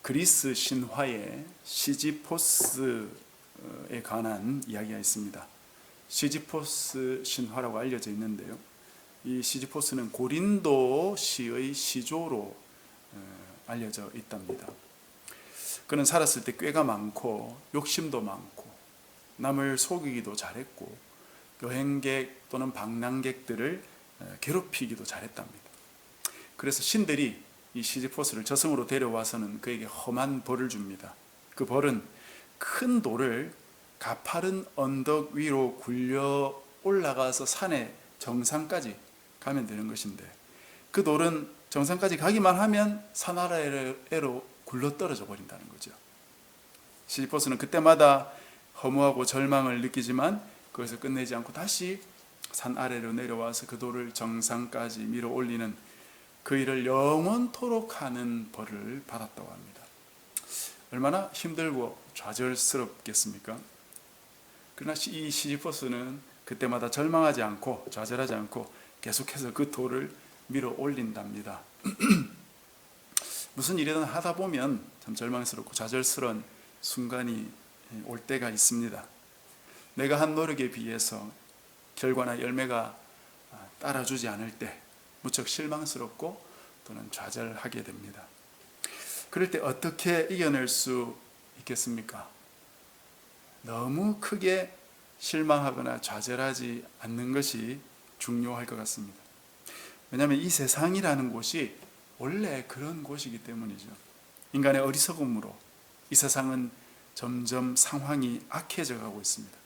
그리스 신화에 시지포스에 관한 이야기가 있습니다. 시지포스 신화라고 알려져 있는데요. 이 시지포스는 고린도시의 시조로 알려져 있답니다. 그는 살았을 때 꾀가 많고 욕심도 많고 남을 속이기도 잘했고 여행객 또는 방랑객들을 괴롭히기도 잘했답니다. 그래서 신들이 이 시지포스를 저승으로 데려와서는 그에게 험한 벌을 줍니다. 그 벌은 큰 돌을 가파른 언덕 위로 굴려 올라가서 산의 정상까지 가면 되는 것인데, 그 돌은 정상까지 가기만 하면 산 아래로 굴러 떨어져 버린다는 거죠. 시지포스는 그때마다 허무하고 절망을 느끼지만 그것을 끝내지 않고 다시 산 아래로 내려와서 그 돌을 정상까지 밀어 올리는 그 일을 영원토록 하는 벌을 받았다고 합니다. 얼마나 힘들고 좌절스럽겠습니까? 그러나 이 시지포스는 그때마다 절망하지 않고 좌절하지 않고 계속해서 그 돌을 밀어 올린답니다. 무슨 일이든 하다 보면 참 절망스럽고 좌절스러운 순간이 올 때가 있습니다. 내가 한 노력에 비해서 결과나 열매가 따라주지 않을 때 무척 실망스럽고 또는 좌절하게 됩니다. 그럴 때 어떻게 이겨낼 수 있겠습니까? 너무 크게 실망하거나 좌절하지 않는 것이 중요할 것 같습니다. 왜냐하면 이 세상이라는 곳이 원래 그런 곳이기 때문이죠. 인간의 어리석음으로 이 세상은 점점 상황이 악해져 가고 있습니다.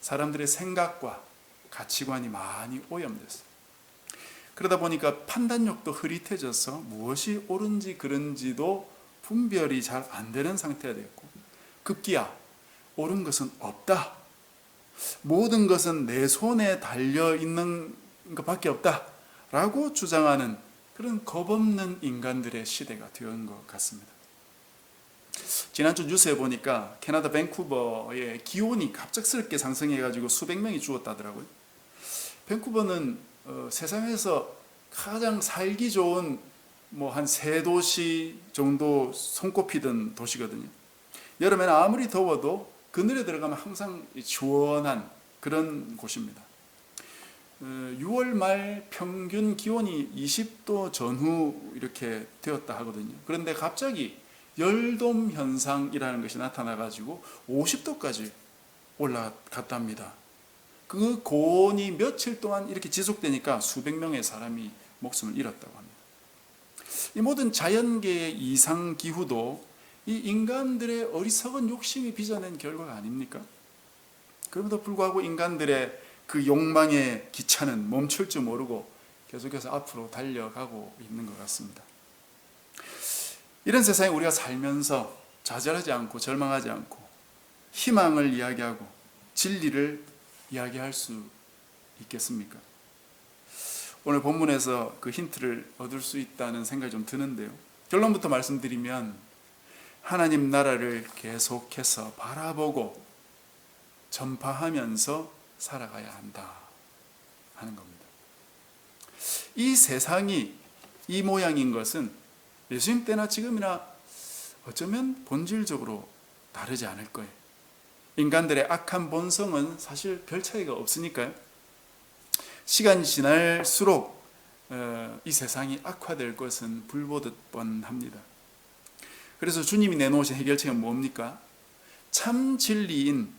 사람들의 생각과 가치관이 많이 오염됐어요. 그러다 보니까 판단력도 흐릿해져서 무엇이 옳은지 그른지도 분별이 잘 안 되는 상태가 됐고, 급기야 옳은 것은 없다, 모든 것은 내 손에 달려있는 것밖에 없다 라고 주장하는 그런 겁없는 인간들의 시대가 된 것 같습니다. 지난주 뉴스에 보니까 캐나다 밴쿠버의 기온이 갑작스럽게 상승해가지고 수백 명이 죽었다더라고요. 밴쿠버는 세상에서 가장 살기 좋은 한 세 도시 정도 손꼽히던 도시거든요. 여름에는 아무리 더워도 그늘에 들어가면 항상 시원한 그런 곳입니다. 6월 말 평균 기온이 20도 전후 이렇게 되었다 하거든요. 그런데 갑자기 열돔 현상이라는 것이 나타나가지고 50도까지 올라갔답니다. 그 고온이 며칠 동안 이렇게 지속되니까 수백 명의 사람이 목숨을 잃었다고 합니다. 이 모든 자연계의 이상 기후도 이 인간들의 어리석은 욕심이 빚어낸 결과가 아닙니까? 그럼에도 불구하고 인간들의 그 욕망의 기차는 멈출 줄 모르고 계속해서 앞으로 달려가고 있는 것 같습니다. 이런 세상에 우리가 살면서 좌절하지 않고 절망하지 않고 희망을 이야기하고 진리를 이야기할 수 있겠습니까? 오늘 본문에서 그 힌트를 얻을 수 있다는 생각이 좀 드는데요. 결론부터 말씀드리면 하나님 나라를 계속해서 바라보고 전파하면서 살아가야 한다 하는 겁니다. 이 세상이 이 모양인 것은 예수님 때나 지금이나 어쩌면 본질적으로 다르지 않을 거예요. 인간들의 악한 본성은 사실 별 차이가 없으니까요. 시간이 지날수록 이 세상이 악화될 것은 불보듯 뻔합니다. 그래서 주님이 내놓으신 해결책은 뭡니까? 참 진리인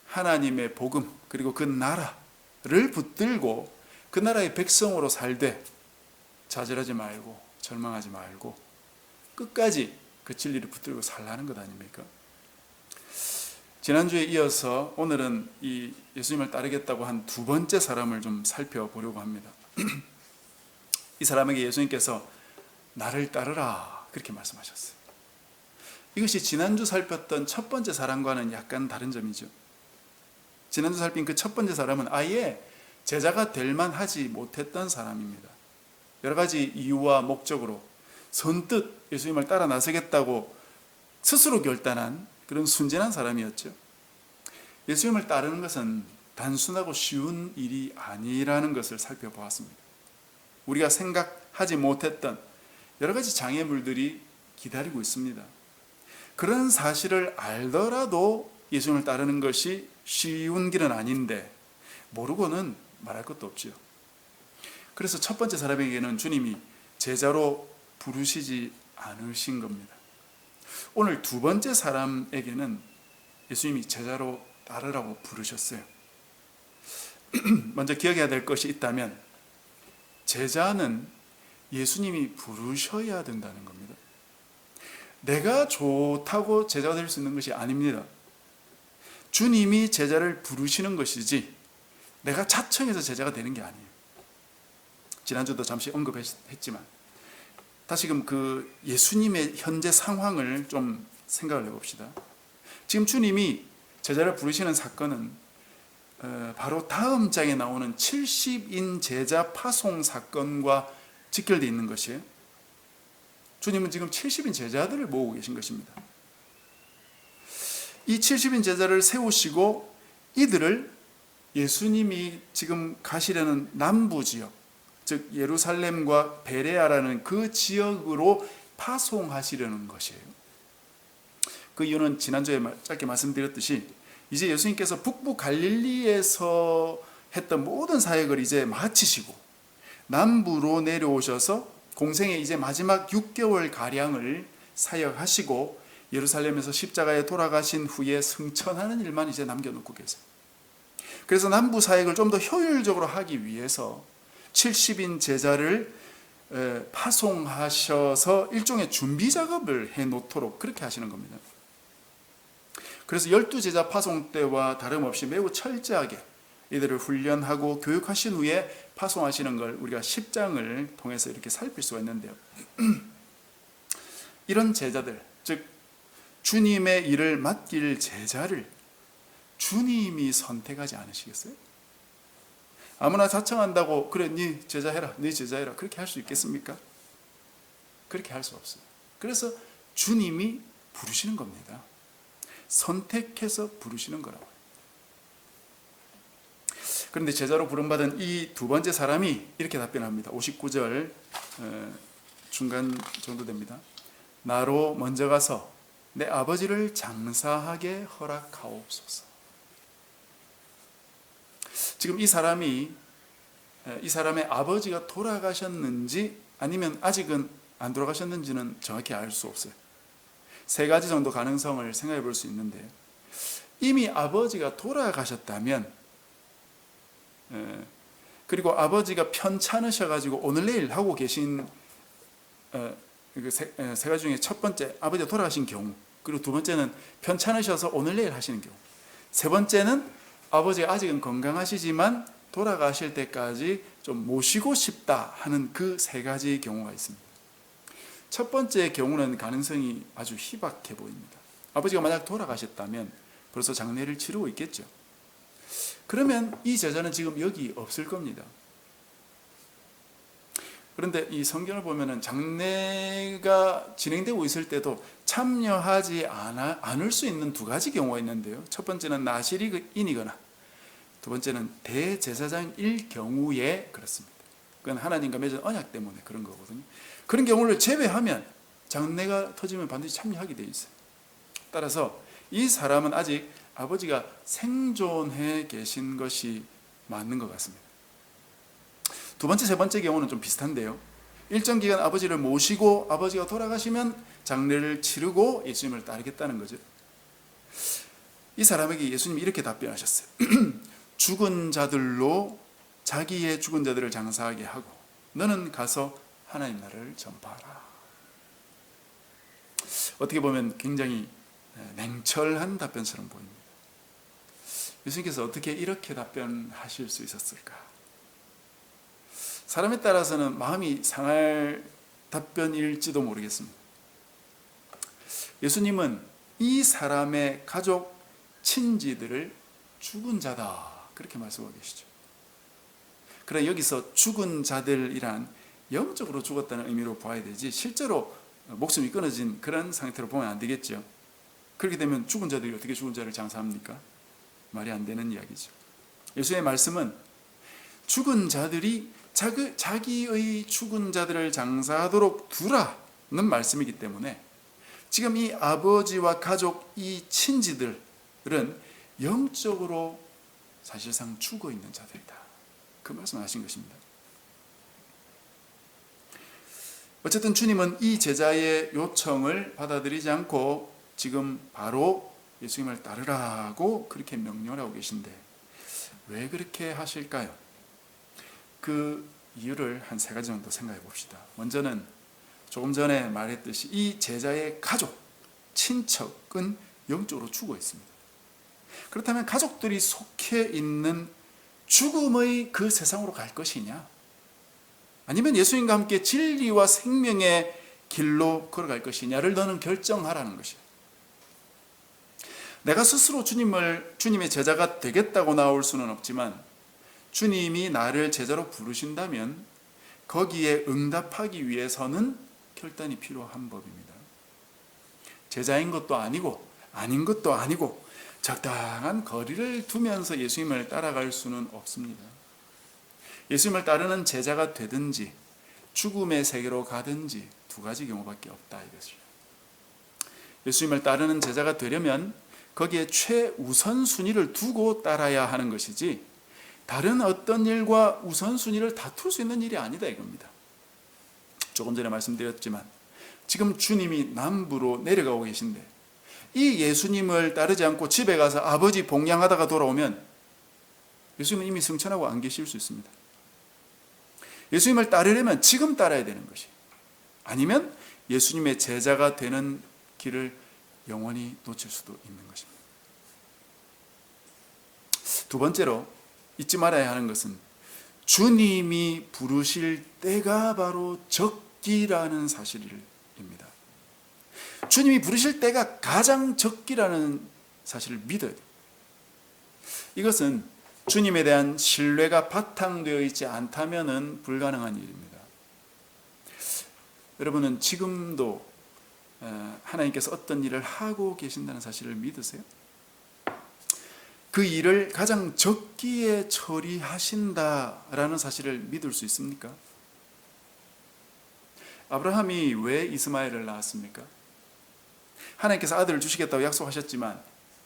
하나님의 복음 그리고 그 나라를 붙들고 그 나라의 백성으로 살되 좌절하지 말고 절망하지 말고 끝까지 그 진리를 붙들고 살라는 것 아닙니까? 지난주에 이어서 오늘은 이 예수님을 따르겠다고 한 두 번째 사람을 좀 살펴보려고 합니다. 이 사람에게 예수님께서 나를 따르라 그렇게 말씀하셨어요. 이것이 지난주 살폈던 첫 번째 사람과는 약간 다른 점이죠. 지난주 살핀 그 첫 번째 사람은 아예 제자가 될 만하지 못했던 사람입니다. 여러 가지 이유와 목적으로 선뜻 예수님을 따라 나서겠다고 스스로 결단한 그런 순진한 사람이었죠. 예수님을 따르는 것은 단순하고 쉬운 일이 아니라는 것을 살펴보았습니다. 우리가 생각하지 못했던 여러 가지 장애물들이 기다리고 있습니다. 그런 사실을 알더라도 예수님을 따르는 것이 쉬운 길은 아닌데 모르고는 말할 것도 없지요. 그래서 첫 번째 사람에게는 주님이 제자로 부르시지 않으신 겁니다. 오늘 두 번째 사람에게는 예수님이 제자로 따르라고 부르셨어요. 먼저 기억해야 될 것이 있다면 제자는 예수님이 부르셔야 된다는 겁니다. 내가 좋다고 제자가 될 수 있는 것이 아닙니다. 주님이 제자를 부르시는 것이지 내가 자청해서 제자가 되는 게 아니에요. 지난주도 잠시 언급했지만 다시금 그 예수님의 현재 상황을 좀 생각을 해봅시다. 지금 주님이 제자를 부르시는 사건은 바로 다음 장에 나오는 70인 제자 파송 사건과 직결되어 있는 것이에요. 주님은 지금 70인 제자들을 모으고 계신 것입니다. 이 70인 제자를 세우시고 이들을 예수님이 지금 가시려는 남부 지역, 즉 예루살렘과 베레아라는 그 지역으로 파송하시려는 것이에요. 그 이유는 지난주에 짧게 말씀드렸듯이 이제 예수님께서 북부 갈릴리에서 했던 모든 사역을 이제 마치시고 남부로 내려오셔서 공생의 이제 마지막 6개월 가량을 사역하시고 예루살렘에서 십자가에 돌아가신 후에 승천하는 일만 이제 남겨놓고 계세요. 그래서 남부 사역을 좀 더 효율적으로 하기 위해서 70인 제자를 파송하셔서 일종의 준비 작업을 해놓도록 그렇게 하시는 겁니다. 그래서 12제자 파송 때와 다름없이 매우 철저하게 이들을 훈련하고 교육하신 후에 파송하시는 걸 우리가 10장을 통해서 이렇게 살필 수가 있는데요. 이런 제자들, 즉 주님의 일을 맡길 제자를 주님이 선택하지 않으시겠어요? 아무나 자청한다고 그래 네 제자해라, 네 제자해라 그렇게 할 수 있겠습니까? 그렇게 할 수 없어요. 그래서 주님이 부르시는 겁니다. 선택해서 부르시는 거라고요. 그런데 제자로 부름받은 이 두 번째 사람이 이렇게 답변합니다. 59절 중간 정도 됩니다. 나로 먼저 가서 내 아버지를 장사하게 허락하옵소서. 지금 이 사람의 아버지가 돌아가셨는지 아니면 아직은 안 돌아가셨는지는 정확히 알 수 없어요. 세 가지 정도 가능성을 생각해 볼 수 있는데 이미 아버지가 돌아가셨다면 그리고 아버지가 편찮으셔가지고 오늘 내일 하고 계신 세 가지 중에 첫 번째 아버지가 돌아가신 경우, 그리고 두 번째는 편찮으셔서 오늘 내일 하시는 경우, 세 번째는 아버지가 아직은 건강하시지만 돌아가실 때까지 좀 모시고 싶다 하는 그 세 가지 경우가 있습니다. 첫 번째 경우는 가능성이 아주 희박해 보입니다. 아버지가 만약 돌아가셨다면 벌써 장례를 치르고 있겠죠. 그러면 이 제자는 지금 여기 없을 겁니다. 그런데 이 성경을 보면은 장례가 진행되고 있을 때도 참여하지 않을 수 있는 두 가지 경우가 있는데요. 첫 번째는 나실인이거나 두 번째는 대제사장일 경우에 그렇습니다. 그건 하나님과 맺은 언약 때문에 그런 거거든요. 그런 경우를 제외하면 장례가 터지면 반드시 참여하게 되어 있어요. 따라서 이 사람은 아직 아버지가 생존해 계신 것이 맞는 것 같습니다. 두 번째, 세 번째 경우는 좀 비슷한데요. 일정 기간 아버지를 모시고 아버지가 돌아가시면 장례를 치르고 예수님을 따르겠다는 거죠. 이 사람에게 예수님이 이렇게 답변하셨어요. 죽은 자들로 자기의 죽은 자들을 장사하게 하고 너는 가서 하나님 나라를 전파하라. 어떻게 보면 굉장히 냉철한 답변처럼 보입니다. 예수님께서 어떻게 이렇게 답변하실 수 있었을까? 사람에 따라서는 마음이 상할 답변일지도 모르겠습니다. 예수님은 이 사람의 가족, 친지들을 죽은 자다 그렇게 말씀하고 계시죠. 그러나 여기서 죽은 자들이란 영적으로 죽었다는 의미로 봐야 되지 실제로 목숨이 끊어진 그런 상태로 보면 안 되겠죠. 그렇게 되면 죽은 자들이 어떻게 죽은 자를 장사합니까? 말이 안 되는 이야기죠. 예수의 말씀은 죽은 자들이 자기의 죽은 자들을 장사하도록 두라는 말씀이기 때문에 지금 이 아버지와 가족, 이 친지들은 영적으로 사실상 죽어 있는 자들이다. 그 말씀을 하신 것입니다. 어쨌든 주님은 이 제자의 요청을 받아들이지 않고 지금 바로 예수님을 따르라고 그렇게 명령을 하고 계신데 왜 그렇게 하실까요? 그 이유를 한 3가지 정도 생각해 봅시다. 먼저는 조금 전에 말했듯이 이 제자의 가족, 친척은 영적으로 죽어 있습니다. 그렇다면 가족들이 속해 있는 죽음의 그 세상으로 갈 것이냐? 아니면 예수님과 함께 진리와 생명의 길로 걸어갈 것이냐를 너는 결정하라는 것이야. 내가 스스로 주님의 제자가 되겠다고 나올 수는 없지만 주님이 나를 제자로 부르신다면 거기에 응답하기 위해서는 결단이 필요한 법입니다. 제자인 것도 아니고 아닌 것도 아니고 적당한 거리를 두면서 예수님을 따라갈 수는 없습니다. 예수님을 따르는 제자가 되든지 죽음의 세계로 가든지 2가지 경우밖에 없다 이것이죠. 예수님을 따르는 제자가 되려면 거기에 최우선순위를 두고 따라야 하는 것이지 다른 어떤 일과 우선순위를 다툴 수 있는 일이 아니다 이겁니다. 조금 전에 말씀드렸지만 지금 주님이 남부로 내려가고 계신데 이 예수님을 따르지 않고 집에 가서 아버지 봉양하다가 돌아오면 예수님은 이미 승천하고 안 계실 수 있습니다. 예수님을 따르려면 지금 따라야 되는 것이 아니면 예수님의 제자가 되는 길을 영원히 놓칠 수도 있는 것입니다. 2번째로 잊지 말아야 하는 것은 주님이 부르실 때가 바로 적기라는 사실입니다. 주님이 부르실 때가 가장 적기라는 사실을 믿어야 돼요. 이것은 주님에 대한 신뢰가 바탕되어 있지 않다면 불가능한 일입니다. 여러분은 지금도 하나님께서 어떤 일을 하고 계신다는 사실을 믿으세요? 그 일을 가장 적기에 처리하신다라는 사실을 믿을 수 있습니까? 아브라함이 왜 이스마엘을 낳았습니까? 하나님께서 아들을 주시겠다고 약속하셨지만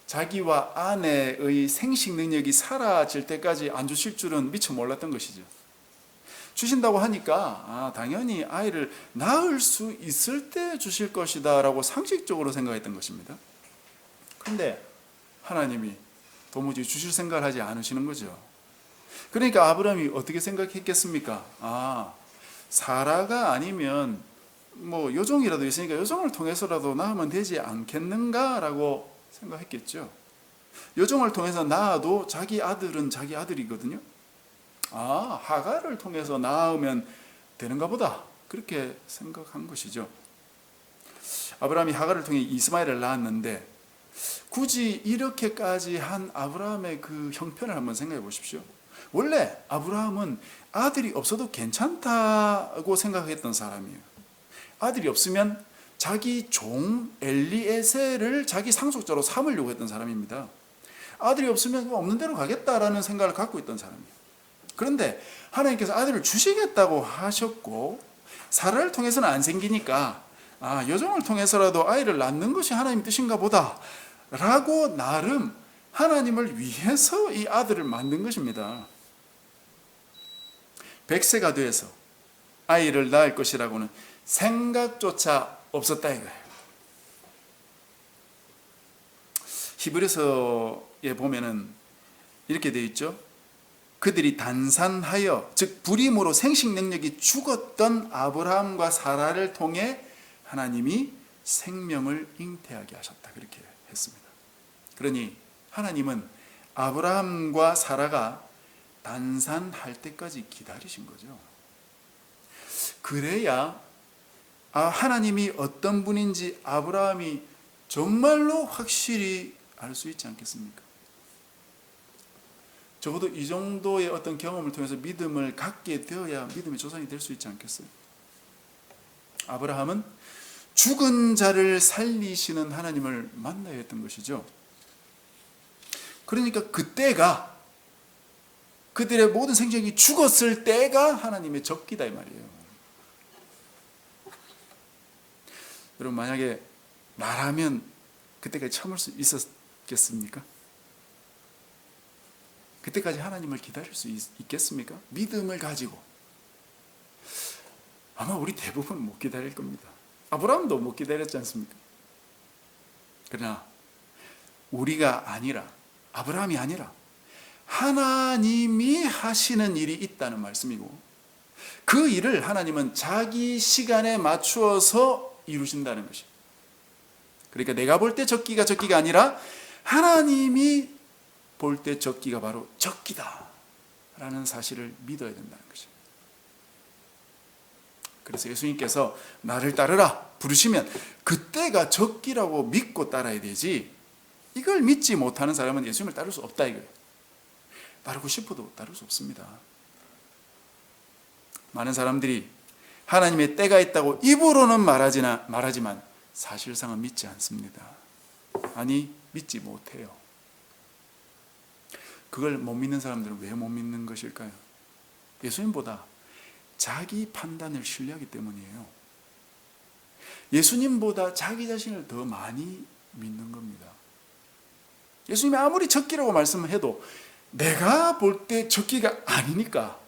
자기와 아내의 생식 능력이 사라질 때까지 안 주실 줄은 미처 몰랐던 것이죠. 주신다고 하니까 당연히 아이를 낳을 수 있을 때 주실 것이다 라고 상식적으로 생각했던 것입니다. 그런데 하나님이 도무지 주실 생각을 하지 않으시는 거죠. 그러니까 아브라함이 어떻게 생각했겠습니까? 사라가 아니면 뭐 요종이라도 있으니까 요종을 통해서라도 낳으면 되지 않겠는가라고 생각했겠죠. 요종을 통해서 낳아도 자기 아들은 자기 아들이거든요. 하갈을 통해서 낳으면 되는가 보다 그렇게 생각한 것이죠. 아브라함이 하갈을 통해 이스마엘을 낳았는데 굳이 이렇게까지 한 아브라함의 그 형편을 한번 생각해 보십시오. 원래 아브라함은 아들이 없어도 괜찮다고 생각했던 사람이에요. 아들이 없으면 자기 종 엘리에셀을 자기 상속자로 삼으려고 했던 사람입니다. 아들이 없으면 없는 대로 가겠다라는 생각을 갖고 있던 사람이에요. 그런데 하나님께서 아들을 주시겠다고 하셨고 사라를 통해서는 안 생기니까 여종을 통해서라도 아이를 낳는 것이 하나님 뜻인가 보다 라고 나름 하나님을 위해서 이 아들을 만든 것입니다. 100세가 돼서 아이를 낳을 것이라고는 생각조차 없었다 이거예요. 히브리서에 보면은 이렇게 되어 있죠. 그들이 단산하여 즉 불임으로 생식 능력이 죽었던 아브라함과 사라를 통해 하나님이 생명을 잉태하게 하셨다 그렇게 했습니다. 그러니 하나님은 아브라함과 사라가 단산할 때까지 기다리신 거죠. 그래야 하나님이 어떤 분인지 아브라함이 정말로 확실히 알 수 있지 않겠습니까? 적어도 이 정도의 어떤 경험을 통해서 믿음을 갖게 되어야 믿음의 조상이 될 수 있지 않겠어요? 아브라함은 죽은 자를 살리시는 하나님을 만나야 했던 것이죠. 그러니까 그때가 그들의 모든 생명이 죽었을 때가 하나님의 적기다 이 말이에요. 여러분 만약에 나라면 그때까지 참을 수 있었겠습니까? 그때까지 하나님을 기다릴 수 있겠습니까? 믿음을 가지고. 아마 우리 대부분 못 기다릴 겁니다. 아브라함도 못 기다렸지 않습니까? 그러나 우리가 아니라, 아브라함이 아니라 하나님이 하시는 일이 있다는 말씀이고, 그 일을 하나님은 자기 시간에 맞추어서 이루신다는 것입니다. 그러니까 내가 볼 때 적기가 적기가 아니라 하나님이 볼 때 적기가 바로 적기다 라는 사실을 믿어야 된다는 것입니다. 그래서 예수님께서 나를 따르라 부르시면 그때가 적기라고 믿고 따라야 되지, 이걸 믿지 못하는 사람은 예수님을 따를 수 없다 이거예요. 따르고 싶어도 따를 수 없습니다. 많은 사람들이 하나님의 때가 있다고 입으로는 말하지만 사실상은 믿지 않습니다. 아니, 믿지 못해요. 그걸 못 믿는 사람들은 왜 못 믿는 것일까요? 예수님보다 자기 판단을 신뢰하기 때문이에요. 예수님보다 자기 자신을 더 많이 믿는 겁니다. 예수님이 아무리 적기라고 말씀해도 내가 볼 때 적기가 아니니까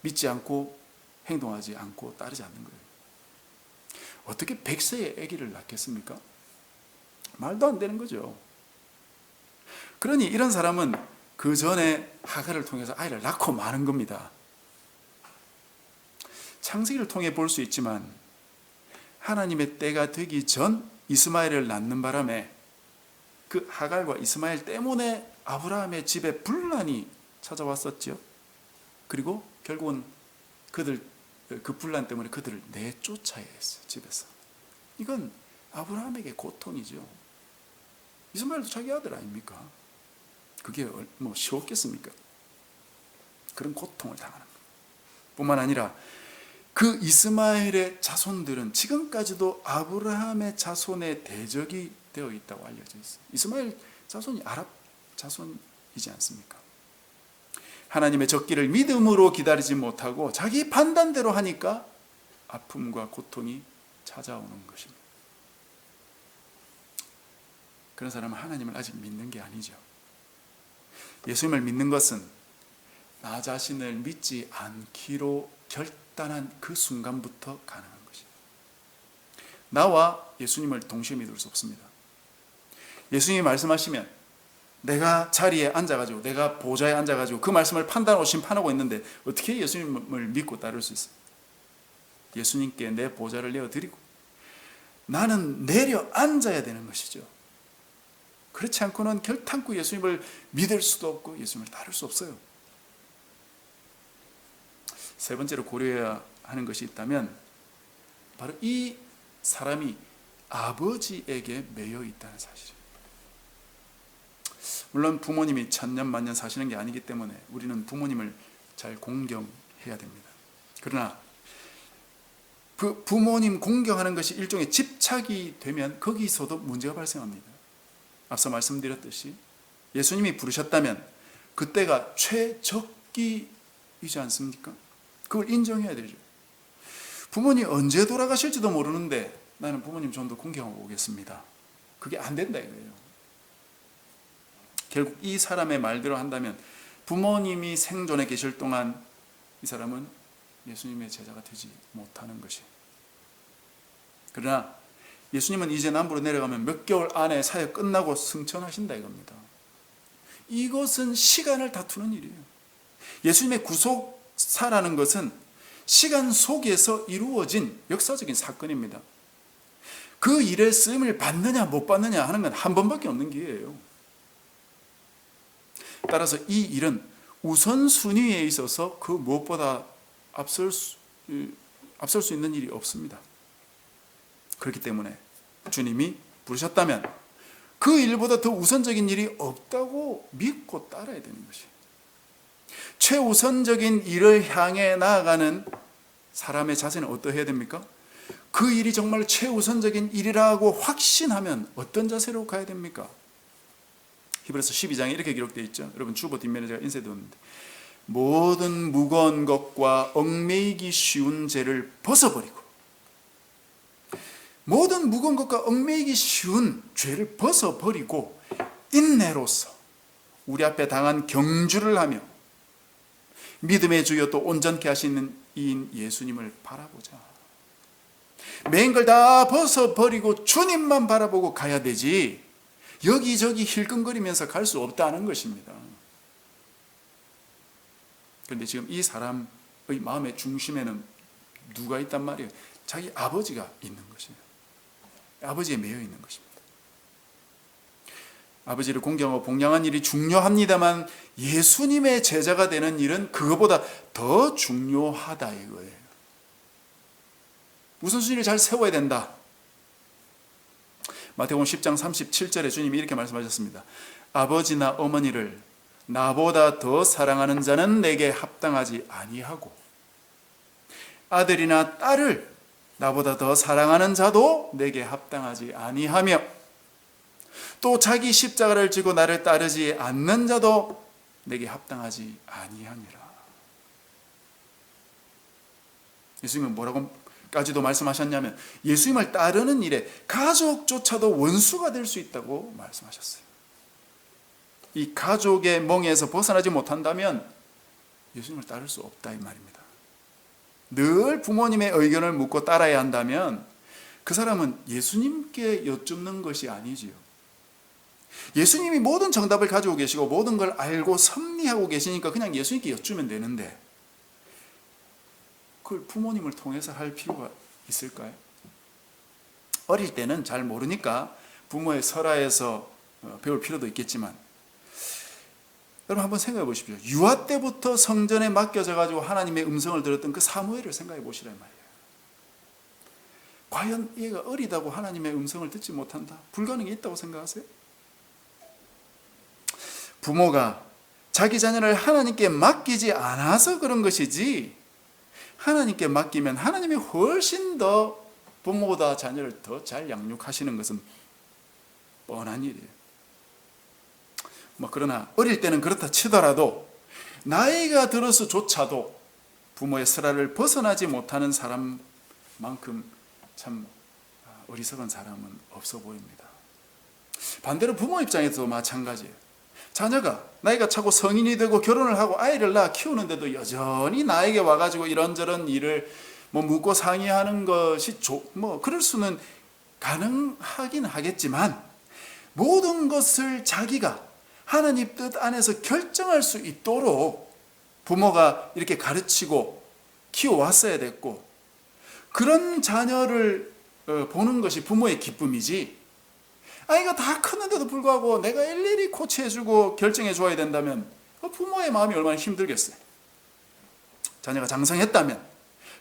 믿지 않고 행동하지 않고 따르지 않는 거예요. 어떻게 100세의 아기를 낳겠습니까? 말도 안 되는 거죠. 그러니 이런 사람은 그 전에 하갈을 통해서 아이를 낳고 마는 겁니다. 창세기를 통해 볼 수 있지만 하나님의 때가 되기 전 이스마엘을 낳는 바람에 그 하갈과 이스마엘 때문에 아브라함의 집에 분란이 찾아왔었죠. 그리고 결국은 그 분란 때문에 그들을 내쫓아야 했어요, 집에서. 이건 아브라함에게 고통이죠. 이스마엘도 자기 아들 아닙니까? 그게 뭐 쉬웠겠습니까? 그런 고통을 당하는 거예요. 뿐만 아니라 그 이스마엘의 자손들은 지금까지도 아브라함의 자손의 대적이 되어 있다고 알려져 있어요. 이스마엘 자손이 아랍 자손이지 않습니까? 하나님의 적기를 믿음으로 기다리지 못하고 자기 판단대로 하니까 아픔과 고통이 찾아오는 것입니다. 그런 사람은 하나님을 아직 믿는 게 아니죠. 예수님을 믿는 것은 나 자신을 믿지 않기로 결단한 그 순간부터 가능한 것입니다. 나와 예수님을 동시에 믿을 수 없습니다. 예수님이 말씀하시면 내가 자리에 앉아가지고, 내가 보좌에 앉아가지고 그 말씀을 판단하고 심판하고 있는데 어떻게 예수님을 믿고 따를 수 있어요? 예수님께 내 보좌를 내어드리고 나는 내려 앉아야 되는 것이죠. 그렇지 않고는 결탄코 예수님을 믿을 수도 없고 예수님을 따를 수 없어요. 세 번째로 고려해야 하는 것이 있다면 바로 이 사람이 아버지에게 매여 있다는 사실입니다. 물론 부모님이 천년 만년 사시는 게 아니기 때문에 우리는 부모님을 잘 공경해야 됩니다. 그러나 그 부모님 공경하는 것이 일종의 집착이 되면 거기서도 문제가 발생합니다. 앞서 말씀드렸듯이 예수님이 부르셨다면 그때가 최적기이지 않습니까? 그걸 인정해야 되죠. 부모님 언제 돌아가실지도 모르는데 나는 부모님 좀 더 공경하고 오겠습니다. 그게 안 된다 이거예요. 결국 이 사람의 말대로 한다면 부모님이 생존해 계실 동안 이 사람은 예수님의 제자가 되지 못하는 것이. 그러나 예수님은 이제 남부로 내려가면 몇 개월 안에 사역 끝나고 승천하신다 이겁니다. 이것은 시간을 다투는 일이에요. 예수님의 구속사라는 것은 시간 속에서 이루어진 역사적인 사건입니다. 그 일에 쓰임을 받느냐 못 받느냐 하는 건 한 번밖에 없는 기회예요. 따라서 이 일은 우선순위에 있어서 그 무엇보다 앞설 수 있는 일이 없습니다. 그렇기 때문에 주님이 부르셨다면 그 일보다 더 우선적인 일이 없다고 믿고 따라야 되는 것이에요. 최우선적인 일을 향해 나아가는 사람의 자세는 어떠해야 됩니까? 그 일이 정말 최우선적인 일이라고 확신하면 어떤 자세로 가야 됩니까? 히브리서 12장에 이렇게 기록되어 있죠. 여러분 주보 뒷면에 제가 인쇄되었는데 모든 무거운 것과 얽매이기 쉬운 죄를 벗어버리고 모든 무거운 것과 얽매이기 쉬운 죄를 벗어버리고 인내로서 우리 앞에 당한 경주를 하며 믿음의 주여 또 온전케 하시는 이인 예수님을 바라보자. 매인 걸 다 벗어버리고 주님만 바라보고 가야 되지, 여기저기 힐끔거리면서 갈 수 없다는 것입니다. 그런데 지금 이 사람의 마음의 중심에는 누가 있단 말이에요? 자기 아버지가 있는 것이에요. 아버지에 매여 있는 것입니다. 아버지를 공경하고 복양하는 일이 중요합니다만 예수님의 제자가 되는 일은 그것보다 더 중요하다 이거예요. 우선순위를 잘 세워야 된다. 마태복음 10장 37절에 주님이 이렇게 말씀하셨습니다. 아버지나 어머니를 나보다 더 사랑하는 자는 내게 합당하지 아니하고 아들이나 딸을 나보다 더 사랑하는 자도 내게 합당하지 아니하며 또 자기 십자가를 지고 나를 따르지 않는 자도 내게 합당하지 아니하니라. 예수님은 뭐라고까지도 말씀하셨냐면 예수님을 따르는 일에 가족조차도 원수가 될 수 있다고 말씀하셨어요. 이 가족의 멍에서 벗어나지 못한다면 예수님을 따를 수 없다 이 말입니다. 늘 부모님의 의견을 묻고 따라야 한다면 그 사람은 예수님께 여쭙는 것이 아니지요. 예수님이 모든 정답을 가지고 계시고 모든 걸 알고 섭리하고 계시니까 그냥 예수님께 여쭈면 되는데 그걸 부모님을 통해서 할 필요가 있을까요? 어릴 때는 잘 모르니까 부모의 설하에서 배울 필요도 있겠지만 여러분 한번 생각해 보십시오. 유아 때부터 성전에 맡겨져 가지고 하나님의 음성을 들었던 그 사무엘을 생각해 보시란 말이에요. 과연 얘가 어리다고 하나님의 음성을 듣지 못한다? 불가능이 있다고 생각하세요? 부모가 자기 자녀를 하나님께 맡기지 않아서 그런 것이지 하나님께 맡기면 하나님이 훨씬 더 부모보다 자녀를 더 잘 양육하시는 것은 뻔한 일이에요. 그러나 어릴 때는 그렇다 치더라도 나이가 들어서조차도 부모의 슬하를 벗어나지 못하는 사람만큼 참 어리석은 사람은 없어 보입니다. 반대로 부모 입장에서도 마찬가지예요. 자녀가 나이가 차고 성인이 되고 결혼을 하고 아이를 낳아 키우는데도 여전히 나에게 와가지고 이런저런 일을 묻고 상의하는 것이 그럴 수는 가능하긴 하겠지만 모든 것을 자기가 하나님 뜻 안에서 결정할 수 있도록 부모가 이렇게 가르치고 키워왔어야 됐고 그런 자녀를 보는 것이 부모의 기쁨이지 아이가 다 컸는데도 불구하고 내가 일일이 코치해주고 결정해줘야 된다면 부모의 마음이 얼마나 힘들겠어요. 자녀가 장성했다면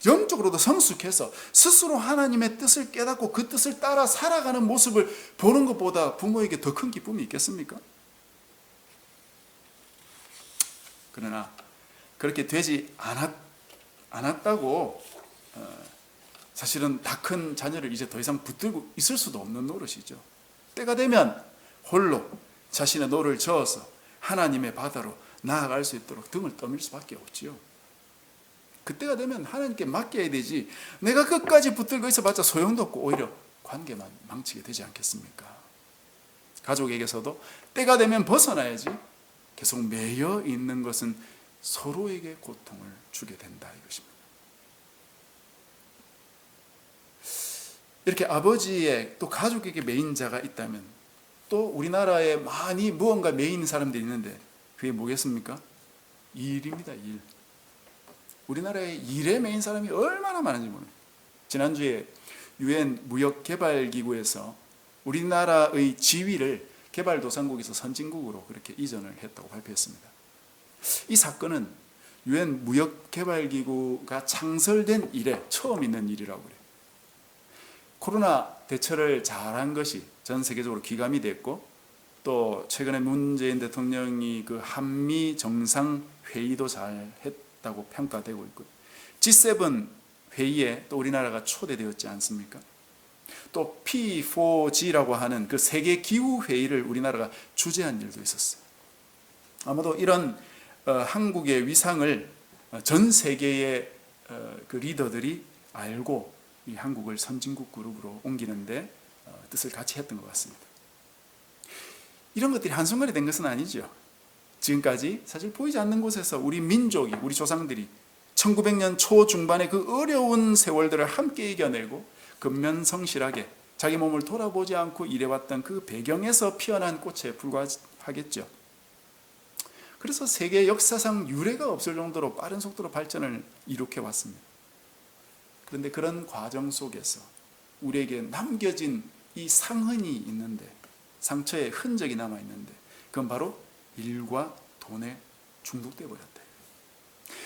영적으로도 성숙해서 스스로 하나님의 뜻을 깨닫고 그 뜻을 따라 살아가는 모습을 보는 것보다 부모에게 더 큰 기쁨이 있겠습니까? 그러나 그렇게 되지 않았다고 사실은 다 큰 자녀를 이제 더 이상 붙들고 있을 수도 없는 노릇이죠. 때가 되면 홀로 자신의 노를 저어서 하나님의 바다로 나아갈 수 있도록 등을 떠밀 수밖에 없지요. 그때가 되면 하나님께 맡겨야 되지 내가 끝까지 붙들고 있어봤자 소용도 없고 오히려 관계만 망치게 되지 않겠습니까? 가족에게서도 때가 되면 벗어나야지 계속 매여 있는 것은 서로에게 고통을 주게 된다 이것입니다. 이렇게 아버지의 또 가족에게 매인 자가 있다면 또 우리나라에 많이 무언가 매인 사람들이 있는데 그게 뭐겠습니까? 일입니다. 일. 우리나라에 일에 매인 사람이 얼마나 많은지 모릅니다. 지난주에 UN 무역개발기구에서 우리나라의 지위를 개발도상국에서 선진국으로 그렇게 이전을 했다고 발표했습니다. 이 사건은 UN 무역개발기구가 창설된 이래 처음 있는 일이라고 그래요. 코로나 대처를 잘한 것이 전 세계적으로 기감이 됐고 또 최근에 문재인 대통령이 그 한미 정상회의도 잘 했다고 평가되고 있고 G7 회의에 또 우리나라가 초대되었지 않습니까? 또 P4G라고 하는 그 세계 기후 회의를 우리나라가 주재한 일도 있었어요. 아마도 이런 한국의 위상을 전 세계의 그 리더들이 알고 이 한국을 선진국 그룹으로 옮기는데 뜻을 같이 했던 것 같습니다. 이런 것들이 한순간에 된 것은 아니죠. 지금까지 사실 보이지 않는 곳에서 우리 민족이, 우리 조상들이 1900년 초중반의 그 어려운 세월들을 함께 이겨내고 근면성실하게 자기 몸을 돌아보지 않고 일해왔던 그 배경에서 피어난 꽃에 불과하겠죠. 그래서 세계 역사상 유례가 없을 정도로 빠른 속도로 발전을 이룩해왔습니다. 그런데 그런 과정 속에서 우리에게 남겨진 이 상흔이 있는데, 상처의 흔적이 남아있는데, 그건 바로 일과 돈에 중독되어 버렸다.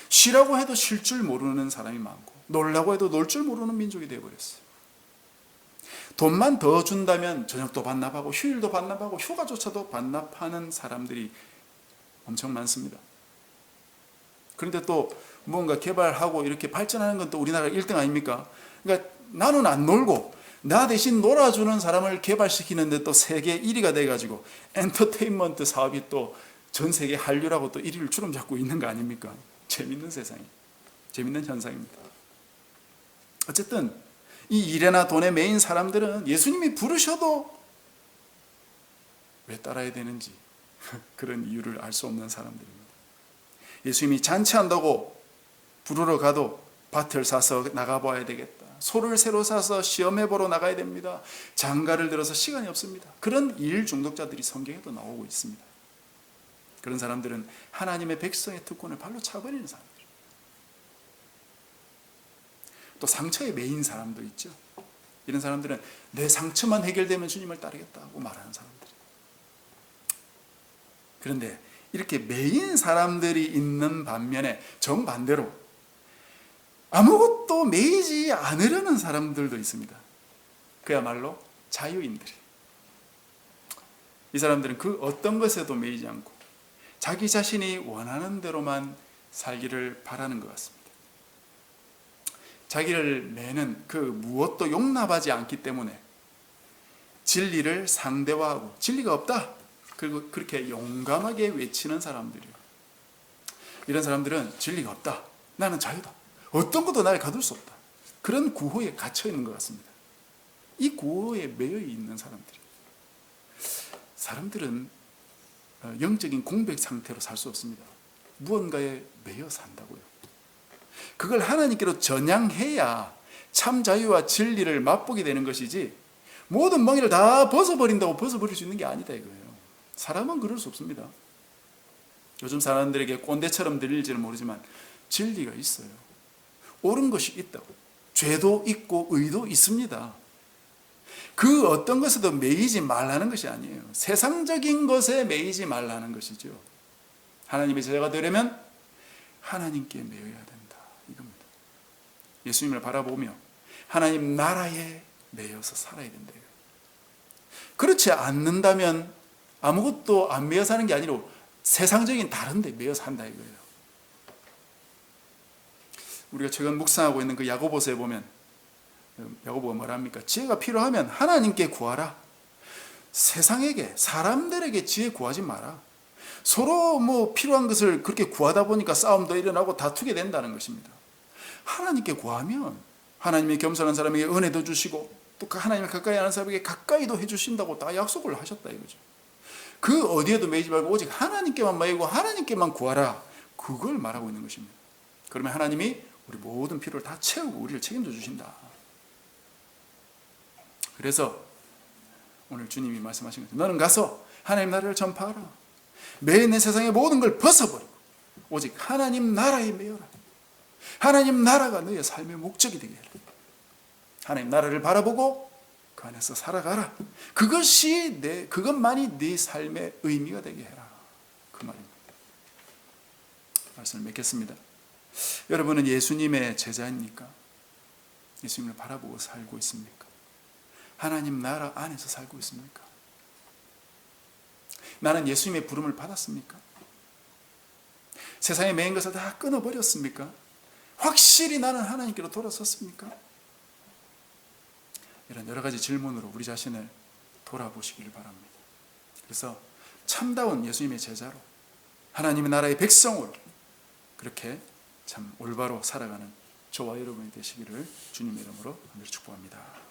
쉬라고 해도 쉴 줄 모르는 사람이 많고, 놀라고 해도 놀 줄 모르는 민족이 되어버렸어요. 돈만 더 준다면 저녁도 반납하고 휴일도 반납하고 휴가조차도 반납하는 사람들이 엄청 많습니다. 그런데 또 뭔가 개발하고 이렇게 발전하는 건 또 우리나라가 1등 아닙니까? 그러니까 나는 안 놀고 나 대신 놀아주는 사람을 개발시키는데 또 세계 1위가 돼가지고 엔터테인먼트 사업이 또 전 세계 한류라고 또 1위를 주름 잡고 있는 거 아닙니까? 재밌는 세상이, 재밌는 현상입니다. 어쨌든 이 일에나 돈에 매인 사람들은 예수님이 부르셔도 왜 따라야 되는지 그런 이유를 알 수 없는 사람들입니다. 예수님이 잔치한다고 부르러 가도 밭을 사서 나가봐야 되겠다. 소를 새로 사서 시험해 보러 나가야 됩니다. 장가를 들어서 시간이 없습니다. 그런 일 중독자들이 성경에도 나오고 있습니다. 그런 사람들은 하나님의 백성의 특권을 발로 차버리는 사람들입니다. 또 상처에 매인 사람도 있죠. 이런 사람들은 내 상처만 해결되면 주님을 따르겠다고 말하는 사람들. 그런데 이렇게 매인 사람들이 있는 반면에 정반대로 아무것도 매이지 않으려는 사람들도 있습니다. 그야말로 자유인들. 이 사람들은 그 어떤 것에도 매이지 않고 자기 자신이 원하는 대로만 살기를 바라는 것 같습니다. 자기를 매는 그 무엇도 용납하지 않기 때문에 진리를 상대화하고 진리가 없다, 그리고 그렇게 용감하게 외치는 사람들이에요. 이런 사람들은 진리가 없다, 나는 자유다, 어떤 것도 나를 가둘 수 없다, 그런 구호에 갇혀 있는 것 같습니다. 이 구호에 매여 있는 사람들은 영적인 공백 상태로 살 수 없습니다. 무언가에 매여 산다고요. 그걸 하나님께로 전향해야 참 자유와 진리를 맛보게 되는 것이지, 모든 멍에를 다 벗어버린다고 벗어버릴 수 있는 게 아니다 이거예요. 사람은 그럴 수 없습니다. 요즘 사람들에게 꼰대처럼 들릴지는 모르지만 진리가 있어요. 옳은 것이 있다고. 죄도 있고 의도 있습니다. 그 어떤 것에도 매이지 말라는 것이 아니에요. 세상적인 것에 매이지 말라는 것이죠. 하나님의 제자가 되려면 하나님께 매여야 된다 이겁니다. 예수님을 바라보며 하나님 나라에 매여서 살아야 된다. 그렇지 않는다면 아무것도 안 매여 사는 게 아니라 세상적인 다른 데 매여 산다 이거예요. 우리가 최근 묵상하고 있는 그 야고보서에 보면 야고보가 뭐라 합니까? 지혜가 필요하면 하나님께 구하라. 세상에게, 사람들에게 지혜 구하지 마라. 서로 필요한 것을 그렇게 구하다 보니까 싸움도 일어나고 다투게 된다는 것입니다. 하나님께 구하면 하나님의 겸손한 사람에게 은혜도 주시고 또 하나님을 가까이 하는 사람에게 가까이도 해주신다고 다 약속을 하셨다 이거죠. 그 어디에도 매이지 말고 오직 하나님께만 매이고 하나님께만 구하라, 그걸 말하고 있는 것입니다. 그러면 하나님이 우리 모든 필요를 다 채우고 우리를 책임져 주신다. 그래서 오늘 주님이 말씀하신 것처럼 너는 가서 하나님 나라를 전파하라. 매일 내 세상의 모든 걸 벗어버리고 오직 하나님 나라에 매여라. 하나님 나라가 너의 삶의 목적이 되게 해라. 하나님 나라를 바라보고 그 안에서 살아가라. 그것만이 네 삶의 의미가 되게 해라. 그 말입니다. 말씀을 맺겠습니다. 여러분은 예수님의 제자입니까? 예수님을 바라보고 살고 있습니까? 하나님 나라 안에서 살고 있습니까? 나는 예수님의 부름을 받았습니까? 세상에 매인 것을 다 끊어버렸습니까? 확실히 나는 하나님께로 돌아섰습니까? 이런 여러 가지 질문으로 우리 자신을 돌아보시기를 바랍니다. 그래서 참다운 예수님의 제자로, 하나님의 나라의 백성으로 그렇게 참 올바로 살아가는 저와 여러분이 되시기를 주님의 이름으로 축복합니다.